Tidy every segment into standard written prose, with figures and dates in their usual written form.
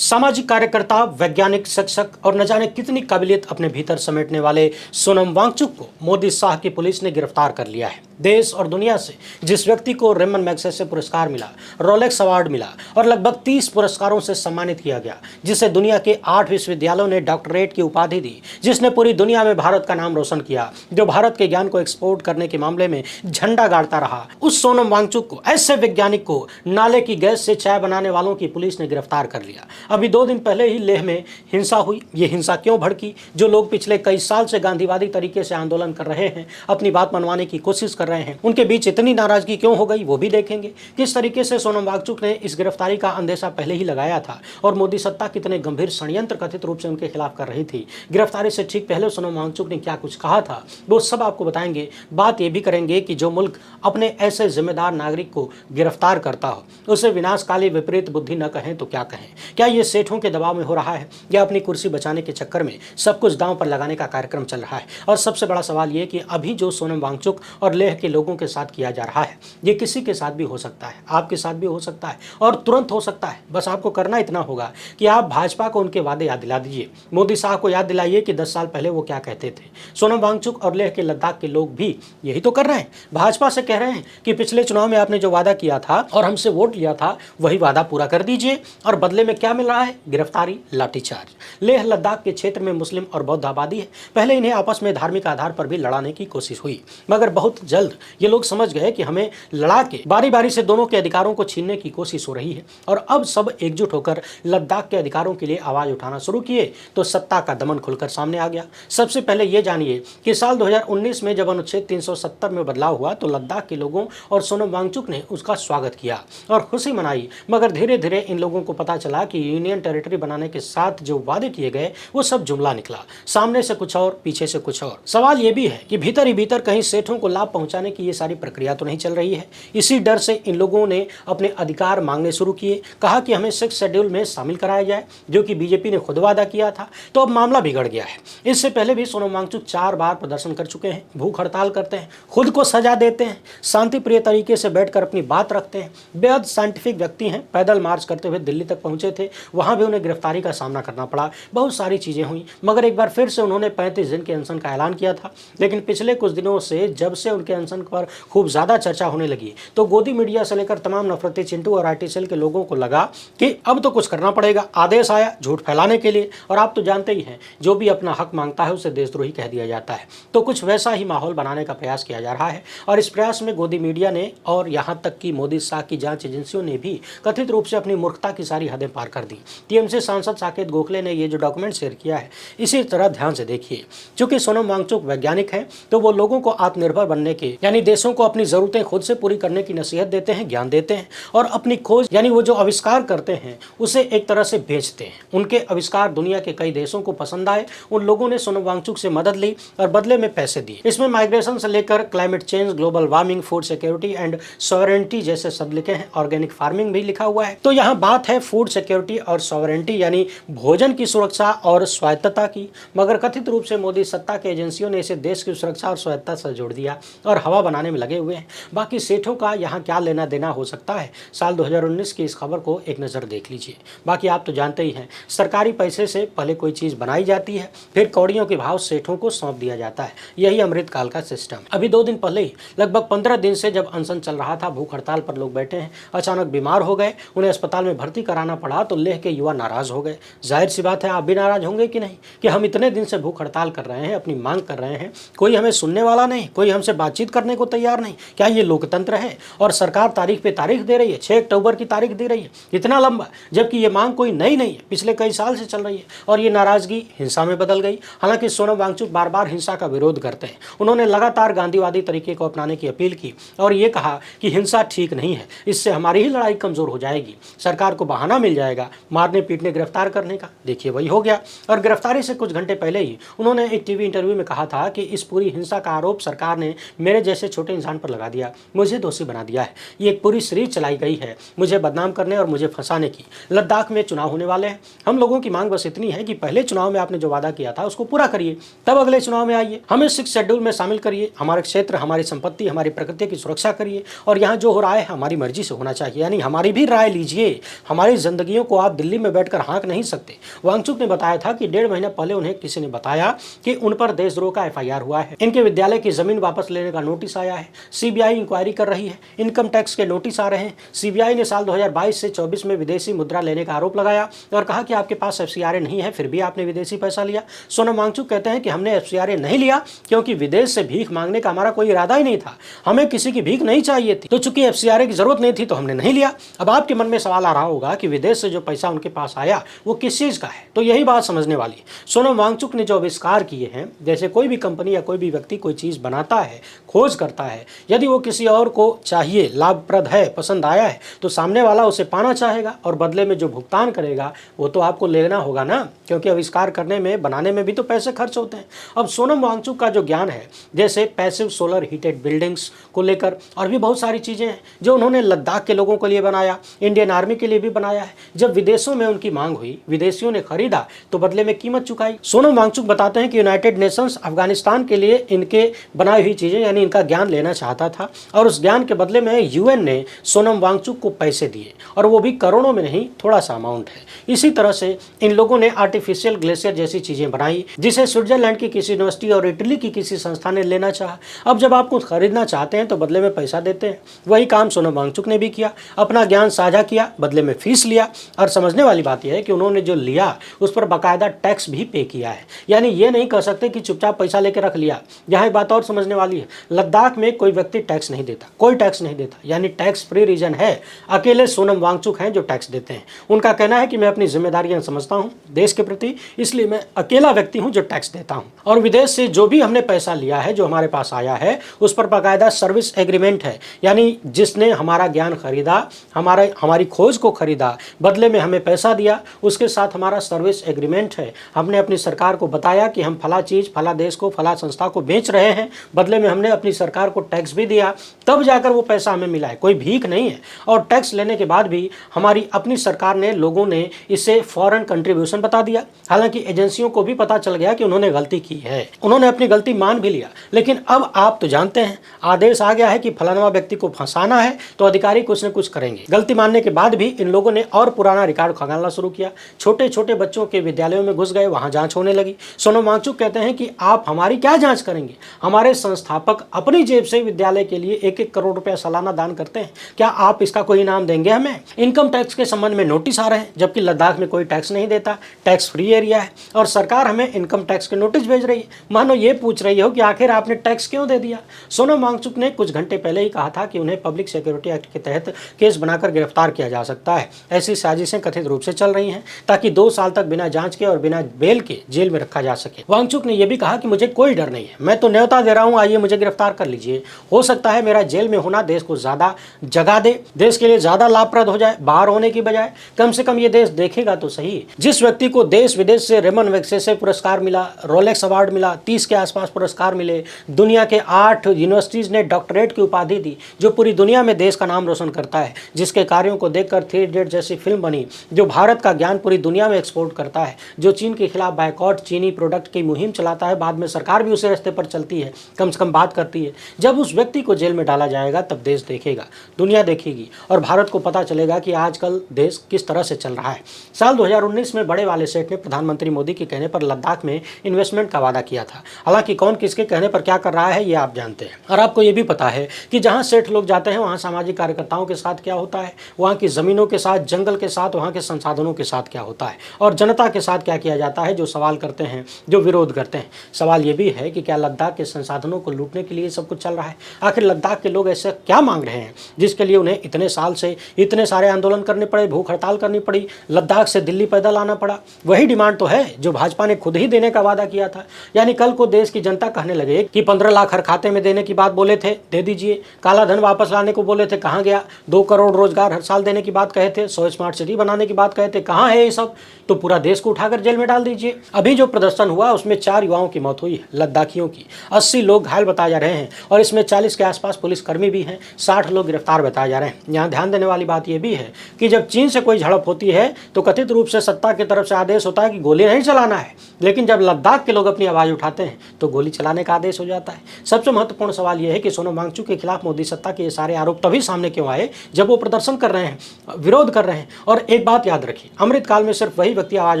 सामाजिक कार्यकर्ता, वैज्ञानिक, शिक्षक और न जाने कितनी काबिलियत अपने भीतर समेटने वाले सोनम वांगचुक को मोदी शाह की पुलिस ने गिरफ्तार कर लिया है। देश और दुनिया से जिस व्यक्ति को रेमन मैग्सेसे पुरस्कार मिला, रोलेक्स अवार्ड मिला और लगभग 30 पुरस्कारों से सम्मानित किया गया, जिसे दुनिया के 8 विश्वविद्यालयों ने डॉक्टरेट की उपाधि दी, जिसने पूरी दुनिया में भारत का नाम रोशन किया, जो भारत के ज्ञान को एक्सपोर्ट करने के मामले में झंडा गाड़ता रहा, उस सोनम वांगचुक को, ऐसे वैज्ञानिक को नाले की गैस से चाय बनाने वालों की पुलिस ने गिरफ्तार कर लिया। अभी 2 दिन पहले ही लेह में हिंसा हुई। ये हिंसा क्यों भड़की? जो लोग पिछले कई साल से गांधीवादी तरीके से आंदोलन कर रहे हैं, अपनी बात मनवाने की कोशिश कर रहे हैं, उनके बीच इतनी नाराजगी क्यों हो गई, वो भी देखेंगे। किस तरीके से सोनम वांगचुक ने इस गिरफ्तारी का अंदेशा पहले ही लगाया था और मोदी सत्ता कितने गंभीर षड्यंत्र कथित रूप से उनके खिलाफ कर रही थी। गिरफ्तारी से ठीक पहले सोनम वांगचुक ने क्या कुछ कहा था, वो सब आपको बताएंगे। बात ये भी करेंगे कि जो मुल्क अपने ऐसे जिम्मेदार नागरिक को गिरफ्तार करता हो, उसे विनाशकाली विपरीत बुद्धि न कहें तो क्या कहें। क्या ये सेठों के दबाव में हो रहा है या अपनी कुर्सी बचाने के चक्कर में सब कुछ दांव पर लगाने का कार्यक्रम चल रहा है? और सबसे बड़ा सवाल ये कि अभी जो सोनम वांगचुक और लेह के लोगों के साथ किया जा रहा है, ये किसी के साथ भी हो सकता है, आपके साथ भी हो सकता है और तुरंत हो सकता है। बस आपको करना इतना होगा कि आप भाजपा को उनके वादे याद दिला दीजिए। मोदी साहब को याद दिलाइए कि 10 साल पहले वो क्या कहते थे। सोनम वांगचुक और लेह के लद्दाख के लोग भी यही तो कर रहे हैं। भाजपा से कह रहे हैं कि पिछले चुनाव में आपने जो वादा किया था और हमसे वोट लिया था, वही वादा पूरा कर दीजिए। और बदले में क्या मिल रहा है? गिरफ्तारी, लाठीचार्ज। लेह लद्दाख के क्षेत्र में मुस्लिम और बौद्ध आबादी है। पहले इन्हें आपस में धार्मिक आधार पर भी लड़ाने की कोशिश हुई, मगर बहुत जल्द ये लोग समझ गए कि हमें लड़ा के बारी बारी से दोनों के अधिकारों को छीनने की कोशिश हो रही है। और अब सब एकजुट होकर लद्दाख के अधिकारों के लिए आवाज उठाना शुरू किए तो सत्ता का दमन खुलकर सामने आ गया। सबसे पहले ये जानिए कि साल 2019 में जब अनुच्छेद 370 में बदलाव हुआ तो लद्दाख के लोगों और सोनम वांगचुक ने उसका स्वागत किया और खुशी मनाई। मगर धीरे धीरे इन लोगों को पता चला कि यूनियन टेरिटरी बनाने के साथ जो वादे किए गए वो सब जुमला निकला। सामने से कुछ और, पीछे से कुछ और। सवाल ये भी है कि भीतर ही भीतर कहीं सेठों को लाभ पहुंचाने की ये सारी प्रक्रिया तो नहीं चल रही है। इसी डर से इन लोगों ने अपने अधिकार मांगने शुरू किए। कहा कि हमें 6 शेड्यूल में शामिल कराया जाए, जो कि बीजेपी ने खुद वादा किया था। तो अब मामला बिगड़ गया है। इससे पहले भी सोनम वांगचुक 4 बार प्रदर्शन कर चुके हैं, भूख हड़ताल करते हैं, खुद को सजा देते हैं, शांति प्रिय तरीके से बैठकर अपनी बात रखते हैं। बेहद साइंटिफिक व्यक्ति हैं। पैदल मार्च करते हुए दिल्ली तक पहुंचे थे, वहां भी उन्हें गिरफ्तारी का सामना करना पड़ा। बहुत सारी चीजें हुई, मगर एक बार फिर से उन्होंने 35 दिन के अनशन का ऐलान किया था। लेकिन पिछले कुछ दिनों से जब से उनके अनशन पर खूब ज्यादा चर्चा होने लगी तो गोदी मीडिया से लेकर तमाम नफरती चिंटू और आईटी सेल के लोगों को लगा कि अब तो कुछ करना पड़ेगा। आदेश आया झूठ फैलाने के लिए। और आप तो जानते ही हैं, जो भी अपना हक मांगता है उसे देशद्रोही कह दिया जाता है। तो कुछ वैसा ही माहौल बनाने का प्रयास किया जा रहा है। और इस प्रयास में गोदी मीडिया ने और यहां तक कि मोदी शाह की जांच एजेंसियों ने भी कथित रूप से अपनी मूर्खता की सारी हदें पार कर दी। टीएमसी सांसद साकेत गोखले ने ये जो डॉक्यूमेंट शेयर किया है, इसी तरह ध्यान से देखिए। चूंकि सोनम वांगचुक वैज्ञानिक हैं, तो वो लोगों को आत्मनिर्भर बनने के, यानी देशों को अपनी जरूरतें खुद से पूरी करने की नसीहत देते हैं, ज्ञान देते हैं और अपनी खोज, यानी वो जो आविष्कार करते हैं उसे एक तरह से बेचते हैं। उनके आविष्कार दुनिया के कई देशों को पसंद आए। उन लोगों ने सोनम वांगचुक से मदद ली और बदले में पैसे दिए। इसमें माइग्रेशन से लेकर climate change, global warming, food security and sovereignty जैसे शब्द लिखे हैं। ऑर्गेनिक फार्मिंग भी लिखा हुआ है। तो यहाँ बात है फूड सिक्योरिटी और सॉवरेंटी, यानी भोजन की सुरक्षा और स्वायत्तता की। मगर कथित रूप से मोदी सत्ता के एजेंसियों ने इसे देश की सुरक्षा और स्वायत्तता से जोड़ दिया और हवा बनाने में लगे हुए हैं। बाकी सेठों का यहाँ क्या लेना देना हो सकता है, साल 2019 की इस खबर को एक नज़र देख लीजिए। बाकी आप तो जानते ही हैं, सरकारी पैसे से पहले कोई चीज़ बनाई जाती है, फिर कौड़ियों के भाव सेठों को सौंप दिया जाता है। यही अमृतकाल का सिस्टम। अभी 2 दिन पहले ही, लगभग 15 दिन से जब अनशन चल रहा था, भूख हड़ताल पर लोग बैठे हैं, अचानक बीमार हो गए, उन्हें अस्पताल में भर्ती कराना पड़ा तो लेह के युवा नाराज हो गए। जाहिर सी बात है, आप भी नाराज होंगे कि नहीं, कि हम इतने दिन से भूख हड़ताल कर रहे हैं, अपनी मांग कर रहे हैं, कोई हमें सुनने वाला नहीं, कोई हमसे बातचीत करने को तैयार नहीं। क्या ये लोकतंत्र है? और सरकार तारीख पे तारीख दे रही है, 6 अक्टूबर की तारीख दे रही है, इतना लंबा, जबकि ये मांग कोई नई नहीं है, पिछले कई साल से चल रही है। और ये नाराजगी हिंसा में बदल गई। हालांकि सोनम वांगचुक बार बार हिंसा का विरोध करते हैं। उन्होंने लगातार गांधीवादी तरीके को अपनाने की अपील की और ये कहा कि हिंसा ठीक नहीं है, इससे हमारी ही लड़ाई कमजोर हो जाएगी, सरकार को बहाना मिल जाएगा मारने पीटने गिरफ्तार करने का। देखिए वही हो गया। और गिरफ्तारी से कुछ घंटे पहले ही उन्होंने एक टीवी इंटरव्यू में कहा था कि इस पूरी हिंसा का आरोप सरकार ने मेरे जैसे छोटे इंसान पर लगा दिया, मुझे दोषी बना दिया है। ये एक पूरी सीरीज चलाई गई है मुझे बदनाम करने और मुझे फंसाने की। लद्दाख में चुनाव होने वाले हैं। हम लोगों की मांग बस इतनी है कि पहले चुनाव में आपने जो वादा किया था उसको पूरा करिए, तब अगले चुनाव में आइए, हमें 6 शेड्यूल में शामिल करिए, हमारे क्षेत्र, हमारी संपत्ति, हमारी प्रकृति की सुरक्षा करिए और यहाँ जो हो रहा है हमारी मर्जी से होना चाहिए, यानी हमारी भी राय लीजिए, हमारी जिंदगियों को आप आप दिल्ली में बैठकर हाँक नहीं सकते। वांगचुक ने बताया था कि 1.5 महीना पहले उन्हें किसी ने बताया कि उन पर देशद्रोह का FIR हुआ है, इनके विद्यालय की जमीन वापस लेने का नोटिस आया है, CBI इंक्वायरी कर रही है, इनकम टैक्स के नोटिस आ रहे हैं। CBI ने साल 2022 से 24 में विदेशी मुद्रा लेने का आरोप लगाया और कहा कि आपके पास FCRA नहीं है, फिर भी आपने विदेशी पैसा लिया। सोनम वांगचुक कहते हैं कि हमने FCRA नहीं लिया क्योंकि विदेश से भीख मांगने का हमारा कोई इरादा ही नहीं था, हमें किसी की भीख नहीं चाहिए थी, तो चूंकि FCRA की जरूरत नहीं थी तो हमने नहीं लिया। अब आपके मन में सवाल आ रहा होगा कि विदेश से जो पैसा उनके पास आया वो किस चीज का है, तो यही बात समझने वाली है। सोनम वांगचुक ने जो आविष्कार किए हैं, जैसे कोई भी कंपनी या कोई भी व्यक्ति कोई चीज बनाता है, खोज करता है, यदि वो किसी और को चाहिए, लाभप्रद है, पसंद आया है, तो सामने वाला उसे पाना चाहेगा और बदले में जो भुगतान करेगा वो तो आपको लेना होगा ना, क्योंकि आविष्कार करने में, बनाने में भी तो पैसे खर्च होते हैं। अब सोनम वांगचुक का जो ज्ञान है, जैसे पैसिव सोलर हीटेड बिल्डिंग्स को लेकर और भी बहुत सारी चीजें हैं जो उन्होंने लद्दाख के लोगों के लिए बनाया, इंडियन आर्मी के लिए भी बनाया है। जब विदेशों में उनकी मांग हुई, विदेशियों ने खरीदा तो बदले में कीमत चुकाई। सोनम वांगचुक बताते हैं कि यूनाइटेड नेशंस अफगानिस्तान के लिए इनके बनाई हुई चीजें यानी इनका ज्ञान लेना चाहता था और उस ज्ञान के बदले में UN ने सोनम वांगचुक को पैसे दिए और वो भी करोड़ों में नहीं, थोड़ा सा अमाउंट है। इसी तरह से इन लोगों ने आर्टिफिशियल ग्लेशियर जैसी चीजें बनाई जिसे स्विट्जरलैंड की किसी यूनिवर्सिटी और इटली की किसी संस्था ने लेना चाहा। अब जब आप कुछ खरीदना चाहते हैं तो बदले में पैसा देते हैं। वही काम सोनम वांगचुक ने भी किया, अपना ज्ञान साझा किया, बदले में फीस लिया। और समझने वाली बात यह है कि उन्होंने जो लिया उस पर बाकायदा टैक्स भी पे किया है, यानी ये नहीं कह सकते कि चुपचाप पैसा लेकर रख लिया। यहाँ एक बात और समझने वाली है, लद्दाख में कोई व्यक्ति टैक्स नहीं देता, कोई टैक्स नहीं देता, यानी टैक्स फ्री रीजन है। अकेले सोनम वांगचुक हैं जो टैक्स देते हैं। उनका कहना है कि मैं अपनी जिम्मेदारियां समझता हूं देश के प्रति, इसलिए मैं अकेला व्यक्ति हूं जो टैक्स देता हूं। और विदेश से जो भी हमने पैसा लिया है, जो हमारे पास आया है, उस पर बाकायदा सर्विस एग्रीमेंट है, यानी जिसने हमारा ज्ञान खरीदा, हमारी खोज को खरीदा, बदले में हमें पैसा दिया, उसके साथ हमारा सर्विस एग्रीमेंट है। हमने अपनी सरकार को बताया कि हम फला चीज, फला देश को, फला संस्था को बेच रहे हैं, बदले में हमने अपनी सरकार को टैक्स भी दिया, तब जाकर वो पैसा हमें मिला है, कोई भीख नहीं है। और टैक्स लेने के बाद भी हमारी अपनी सरकार ने, लोगों ने इसे फॉरेन कंट्रीब्यूशन बता दिया। हालांकि एजेंसियों को भी पता चल गया कि उन्होंने गलती की है, उन्होंने अपनी गलती मान भी लिया। लेकिन अब आप तो जानते हैं, आदेश आ गया है कि फलाना व्यक्ति को फंसाना है तो अधिकारी कुछ न कुछ करेंगे। गलती मानने के बाद भी इन लोगों ने और पुराना रिकॉर्ड खंगालना शुरू किया। छोटे छोटे बच्चों के विद्यालयों में घुस गए, वहां जांच होने लगी। सोनम वांगचुक कहते हैं कि आप हमारी क्या जांच करेंगे? हमारे संस्थापक अपनी जेब से विद्यालय के लिए 1-1 करोड़ रुपया सालाना दान करते हैं, क्या आप इसका कोई इनाम देंगे हमें? इनकम टैक्स के संबंध में नोटिस आ रहे हैं, जबकि लद्दाख में कोई टैक्स नहीं देता, टैक्स फ्री एरिया है, और सरकार हमें इनकम टैक्स के नोटिस भेज रही है, मानो ये पूछ रही हो कि आखिर आपने टैक्स क्यों दे दिया। सोनम वांगचुक ने कुछ घंटे पहले ही कहा था कि उन्हें पब्लिक सिक्योरिटी एक्ट के तहत केस बनाकर गिरफ्तार किया जा सकता है। ऐसी साजिशें कथित रूप से चल रही हैं ताकि 2 साल तक बिना जांच के और बिना बेल के जेल में रखा जा सके। वांगचुक ने यह भी कहा कि मुझे कोई डर नहीं है, मैं तो न्योता दे रहा हूं, आइए मुझे गिरफ्तार कर लीजिए। हो सकता है मेरा जेल में होना देश को ज्यादा जगा दे, देश के लिए ज्यादा लाभप्रद हो जाए, बाहर होने की बजाय। कम से कम ये देश देखेगा तो सही। जिस व्यक्ति को देश विदेश से रेमन मैग्सेसे पुरस्कार मिला, रोलेक्स अवार्ड मिला, 30 के आसपास पुरस्कार मिले, दुनिया के 8 यूनिवर्सिटीज ने डॉक्टरेट की उपाधि दी, जो पूरी दुनिया में देश का नाम रोशन करता है, जिसके कार्यों को देखकर 3 इडियट जैसी फिल्म बनी, जो भारत का ज्ञान पूरी दुनिया में एक्सपोर्ट करता है, जो चीन के खिलाफ बायकॉट चीनी प्रोडक्ट की मुहिम चलाता है, बाद में सरकार भी उसी रास्ते पर चलती है, कम से कम बात करती है। जब उस व्यक्ति को जेल में डाला जाएगा तब देश देखेगा, दुनिया देखेगी और भारत को पता चलेगा कि आजकल देश किस तरह से चल रहा है। साल 2019 में बड़े वाले सेठ ने प्रधानमंत्री मोदी के कहने पर लद्दाख में इन्वेस्टमेंट का वादा किया था। हालांकि कौन किसके कहने पर क्या कर रहा है ये आप जानते हैं। और आपको ये भी पता है कि जहां सेठ लोग जाते हैं वहां सामाजिक कार्यकर्ताओं के साथ क्या होता है, वहां की जमीनों के साथ, जंगल के साथ, वहां के संसाधनों के साथ क्या होता है, और जनता के साथ क्या किया जाता है, जो सवाल करते हैं, जो विरोध करते हैं। सवाल ये भी है कि क्या लद्दाख के संसाधनों को लूटने के लिए सब कुछ चल रहा है? आखिर लद्दाख के लोग ऐसे क्या मांग रहे हैं जिसके लिए उन्हें इतने साल से इतने सारे आंदोलन करने पड़े, भूख हड़ताल करनी पड़ी, लद्दाख से दिल्ली पैदल आना पड़ा? वही डिमांड तो है जो भाजपा ने खुद ही देने का वादा किया था। यानी कल को देश की जनता कहने लगे कि 15 लाख हर खाते में देने की बात बोले थे, दे दीजिए। काला धन वापस लाने को बोले थे, कहाँ गया? 2 करोड़ रोजगार हर साल देने की बात कहे थे, 100 स्मार्ट सिटी बनाने की बात कहे थे, कहाँ है ये सब? तो पूरा देश को उठाकर जेल में डाल दीजिए। अभी जो प्रदर्शन हुआ उसमें 4 युवाओं की मौत हुई है, लद्दाखियों की। 80 लोग घायल बताए जा रहे हैं और इसमें 40 के आसपास पुलिसकर्मी भी हैं, 60 लोग गिरफ्तार बताए जा रहे हैं। यहाँ ध्यान देने वाली बात यह भी है कि जब चीन से कोई झड़प होती है तो कथित रूप से सत्ता की तरफ से आदेश होता है कि गोली नहीं चलाना है, लेकिन जब लद्दाख के लोग अपनी आवाज़ उठाते हैं तो गोली चलाने का आदेश हो जाता है। सबसे महत्वपूर्ण सवाल यह है कि सोनम वांगचुक के खिलाफ मोदी सत्ता के ये सारे आरोप तभी सामने क्यों आए जब वो प्रदर्शन कर रहे हैं, विरोध कर रहे हैं और एक बात याद रखिए, अमृतकाल में सिर्फ वही व्यक्ति आवाज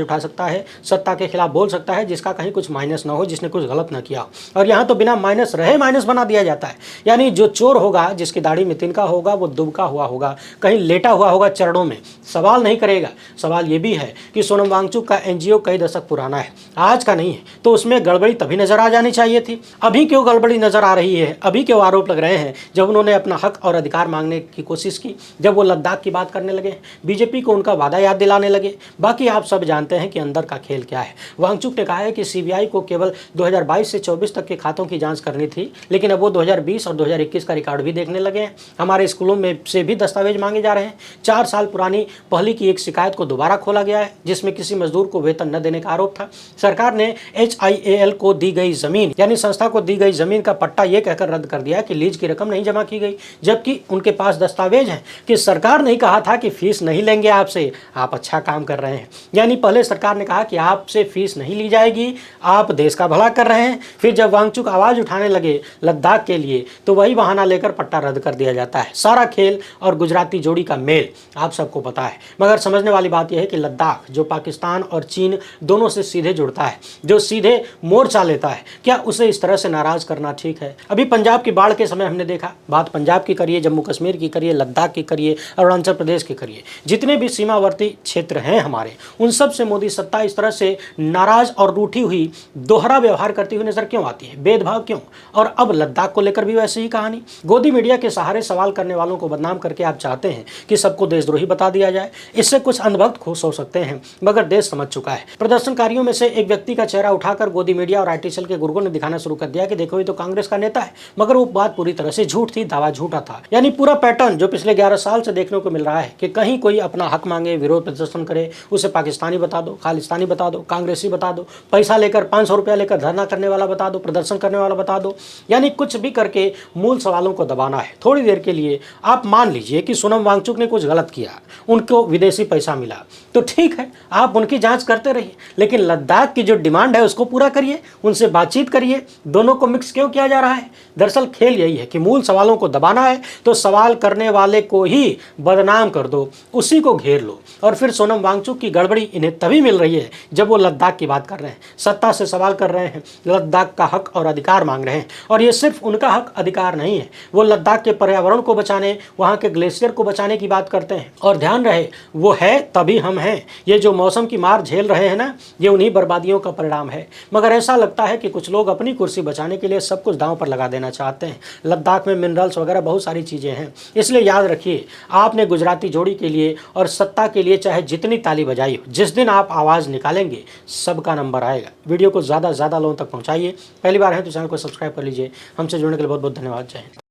उठा सकता है, सत्ता के खिलाफ बोल सकता है जिसका कहीं कुछ माइनस ना हो, जिसने कुछ गलत ना किया हो। और यहाँ तो बिना माइनस रहे माइनस बना दिया जाता है। यानी जो चोर होगा, जिसकी दाढ़ी में तिनका होगा, वो दुबका हुआ होगा, कहीं लेटा हुआ होगा चरणों में, सवाल नहीं करेगा। सवाल ये भी है कि सोनम वांगचुक का एनजीओ कई दशक पुराना है, आज का नहीं है, तो उसमें गड़बड़ी तभी नजर आ जानी चाहिए थी। अभी क्यों गड़बड़ी नजर आ रही है, अभी क्यों आरोप लग रहे हैं, जब उन्होंने अपना हक और अधिकार मांगने की कोशिश की, जब वो लद्दाख की बात करने लगे, बीजेपी को उनका वादा याद दिलाने लगे। बाकी आप सब जानते हैं कि अंदर का खेल क्या है। वांगचुक ने कहा है कि सीबीआई को केवल 2022 से 24 तक के खातों की जांच करनी थी, लेकिन अब वो 2020 और 2021 का रिकॉर्ड भी देखने लगे हैं। हमारे स्कूलों में से भी दस्तावेज मांगे जा रहे हैं। 4 साल पुरानी पहली की एक शिकायत को दोबारा खोला गया है, जिसमें किसी मजदूर को वेतन न देने का आरोप था। सरकार ने HIAL को दी गई जमीन, यानी संस्था को दी गई जमीन का पट्टा यह कहकर रद्द कर दिया कि लीज की रकम नहीं जमा की गई, जबकि उनके पास दस्तावेज है कि सरकार ने कहा था कि फीस नहीं लेंगे आपसे, आप अच्छा काम कर रहे हैं। यानी पहले सरकार ने कहा कि आपसे फीस नहीं ली जाएगी, आप देश का भला कर रहे हैं। फिर जब वांगचुक आवाज उठाने लगे लद्दाख के लिए, तो वही बहाना लेकर पट्टा रद्द कर दिया जाता है। सारा खेल और गुजराती जोड़ी का मेल आप सबको पता है। मगर समझने वाली बात यह है कि लद्दाख जो पाकिस्तान और चीन दोनों से सीधे जुड़ता है, जो सीधे मोर्चा लेता है, क्या उसे इस तरह से नाराज करना ठीक है? अभी पंजाब की बाढ़ के समय हमने देखा, बात पंजाब की करिए, जम्मू कश्मीर की करिए, लद्दाख की करिए, अरुणाचल प्रदेश की करिए, जितने भी सीमावर्ती क्षेत्र हैं हमारे, उन सब से मोदी सत्ता इस तरह से नाराज और रूठी हुई दोहरा व्यवहार करती हुई नजर क्यों आती है? भेदभाव क्यों? और अब लद्दाख को लेकर भी वैसे ही कहानी। गोदी मीडिया के सहारे सवाल करने वालों को बदनाम करके आप चाहते हैं कि सबको देशद्रोही बता दिया जाए। इससे कुछ अंधभक्त खुश हो सकते हैं, मगर देश समझ चुका है। प्रदर्शनकारियों में से एक व्यक्ति का चेहरा उठाकर गोदी मीडिया और IT सेल के गुर्गों ने दिखाना शुरू कर दिया कि देखो ये तो कांग्रेस का नेता है, मगर वो बात पूरी तरह से झूठ थी, दावा झूठा था। यानी पूरा पैटर्न जो पिछले 11 साल से देखने को मिल रहा है कि कहीं कोई अपना हक मांगे, विरोध प्रदर्शन करे, उसे पाकिस्तानी बता दो, खालिस्तानी बता दो, कांग्रेसी बता दो, पैसा लेकर 500 रुपया लेकर धरना करने वाला बता दो, प्रदर्शन करने वाला बता दो, यानी कुछ भी करके मूल सवालों को दबाना है। थोड़ी देर के लिए आप मान लीजिए कि सोनम वांगचुक ने कुछ गलत किया, उनको विदेशी पैसा मिला, तो ठीक है, आप उनकी जांच करते रहिए, लेकिन लद्दाख की जो डिमांड है उसको पूरा करिए, उनसे बातचीत करिए। दोनों को मिक्स क्यों किया जा रहा है? दरअसल खेल यही है कि मूल सवालों को दबाना है, तो सवाल करने वाले को ही बदनाम कर दो, उसी को घेर लो। और फिर सोनम वांगचुक की गड़बड़ी इन्हें तभी मिल रही है जब वो लद्दाख की बात कर रहे हैं, सत्ता से सवाल कर रहे हैं, लद्दाख का हक और अधिकार मांग रहे हैं। और ये सिर्फ उनका हक अधिकार नहीं है, वो लद्दाख के पर्यावरण को बचाने, वहाँ के ग्लेशियर को बचाने की बात करते हैं। और ध्यान रहे, वो है तभी हम हैं। ये जो मौसम की मार झेल रहे हैं ना, ये उन्हीं बर्बादियों का परिणाम है। मगर ऐसा लगता है कि कुछ लोग अपनी कुर्सी बचाने के लिए सब कुछ दांव पर लगा देना चाहते हैं। लद्दाख में मिनरल्स वगैरह बहुत सारी चीज़ें हैं, इसलिए याद रखिए, आपने गुजराती जोड़ी के लिए और सत्ता के लिए चाहे जितनी ताली बजाई हो, जिस दिन आप आवाज़ निकालेंगे सबका नंबर आएगा। वीडियो को ज़्यादा से ज़्यादा लोगों तक पहुँचाइए। पहली बार है तो चैनल को सब्सक्राइब कर लीजिए। हमसे जुड़ने के लिए बहुत बहुत धन्यवाद। जय हिंद।